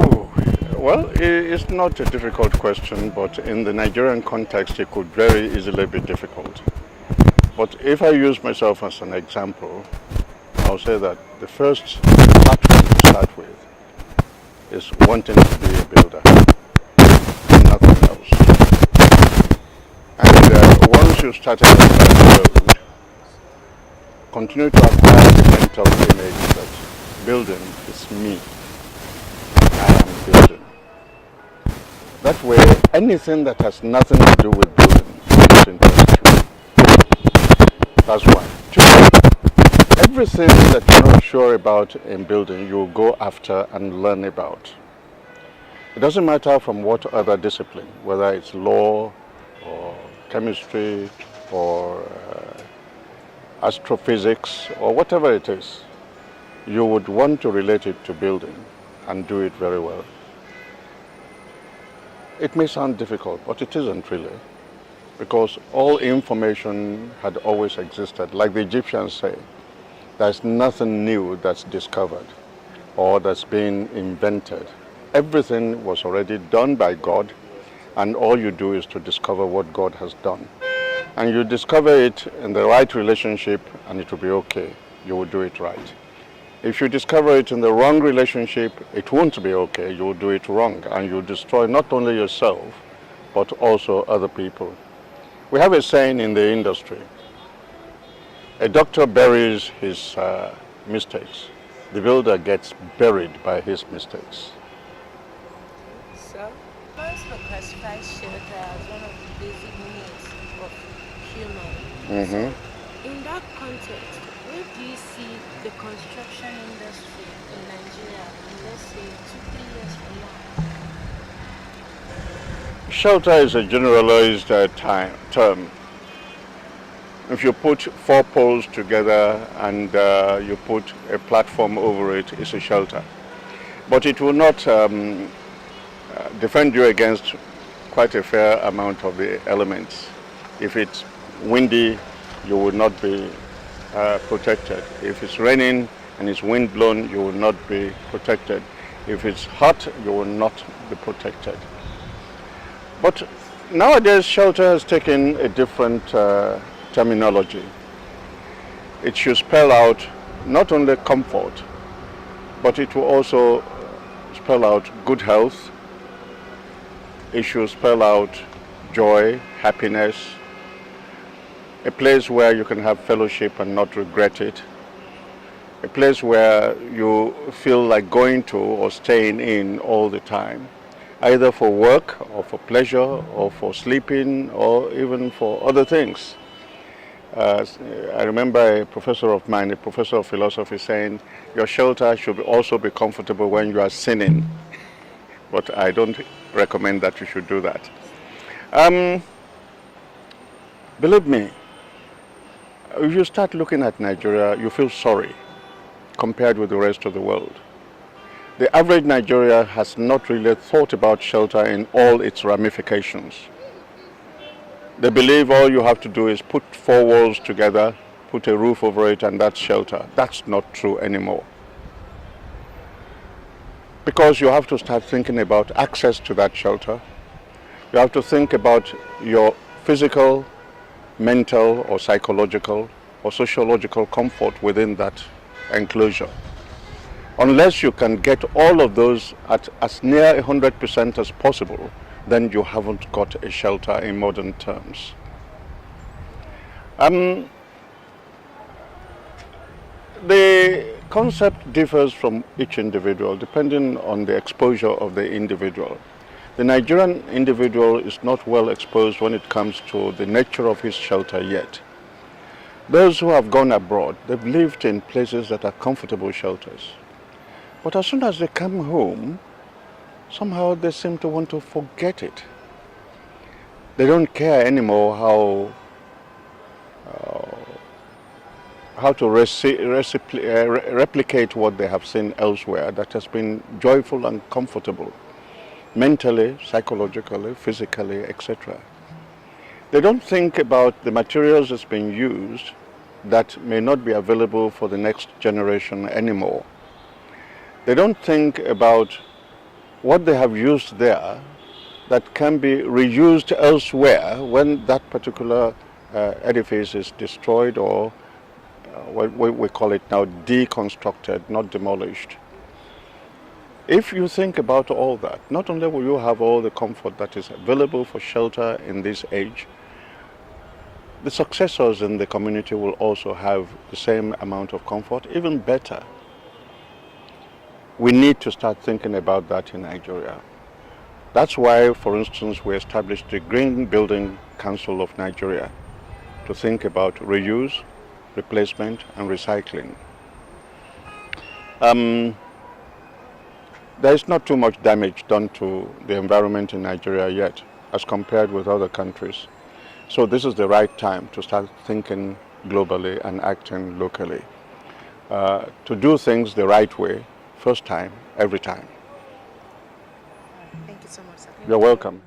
Oh, well, it's not a difficult question, but in the Nigerian context, it could very easily be difficult. But if I use myself as an example, I'll say that the first platform to start with is wanting to be a builder, and nothing else. And once you started on that road, continue to acquire the mental image that building is me. I am building. That way, anything that has nothing to do with building is interest you. That's one. Two, everything that you're not sure about in building, you'll go after and learn about. It doesn't matter from what other discipline, whether it's law or chemistry or astrophysics or whatever it is, you would want to relate it to building and do it very well. It may sound difficult, but it isn't really, because all information had always existed. Like the Egyptians say, there's nothing new that's discovered or that's been invented. Everything was already done by God, and all you do is to discover what God has done. And you discover it in the right relationship, and it will be okay. You will do it right. If you discover it in the wrong relationship, it won't be okay. You will do it wrong, and you destroy not only yourself, but also other people. We have a saying in the industry: a doctor buries his mistakes. The builder gets buried by his mistakes. So, first we classify shelter as one of the basic needs of human. So, in that context, where do you see the construction industry in Nigeria in, let's say, 2-3 years from now? Shelter is a generalized term. If you put 4 poles together and you put a platform over it, it's a shelter. But it will not defend you against quite a fair amount of the elements. If it's windy, you will not be protected. If it's raining and it's wind blown, you will not be protected. If it's hot, you will not be protected. But nowadays, shelter has taken a different terminology. It should spell out not only comfort, but it will also spell out good health. It should spell out joy, happiness, a place where you can have fellowship and not regret it, a place where you feel like going to or staying in all the time, either for work or for pleasure or for sleeping or even for other things. I remember a professor of mine, a professor of philosophy, saying, your shelter should also be comfortable when you are sinning. But I don't recommend that you should do that. Believe me, if you start looking at Nigeria, you feel sorry compared with the rest of the world. The average Nigerian has not really thought about shelter in all its ramifications. They believe all you have to do is put 4 walls together, put a roof over it, and that's shelter. That's not true anymore. Because you have to start thinking about access to that shelter. You have to think about your physical, mental, or psychological, or sociological comfort within that enclosure. Unless you can get all of those at as near 100% as possible, then you haven't got a shelter in modern terms. The concept differs from each individual depending on the exposure of the individual. The Nigerian individual is not well exposed when it comes to the nature of his shelter yet. Those who have gone abroad, they've lived in places that are comfortable shelters. But as soon as they come home, somehow they seem to want to forget it. They don't care anymore how to replicate what they have seen elsewhere that has been joyful and comfortable, mentally, psychologically, physically, etc. They don't think about the materials that's being used that may not be available for the next generation anymore. They don't think about what they have used there that can be reused elsewhere when that particular edifice is destroyed or what we call it now deconstructed, not demolished. If you think about all that, not only will you have all the comfort that is available for shelter in this age, the successors in the community will also have the same amount of comfort, even better. We need to start thinking about that in Nigeria. That's why, for instance, we established the Green Building Council of Nigeria to think about reuse, replacement, and recycling. There is not too much damage done to the environment in Nigeria yet, as compared with other countries. So this is the right time to start thinking globally and acting locally. To do things the right way, first time, every time. Thank you so much, sir. You're welcome.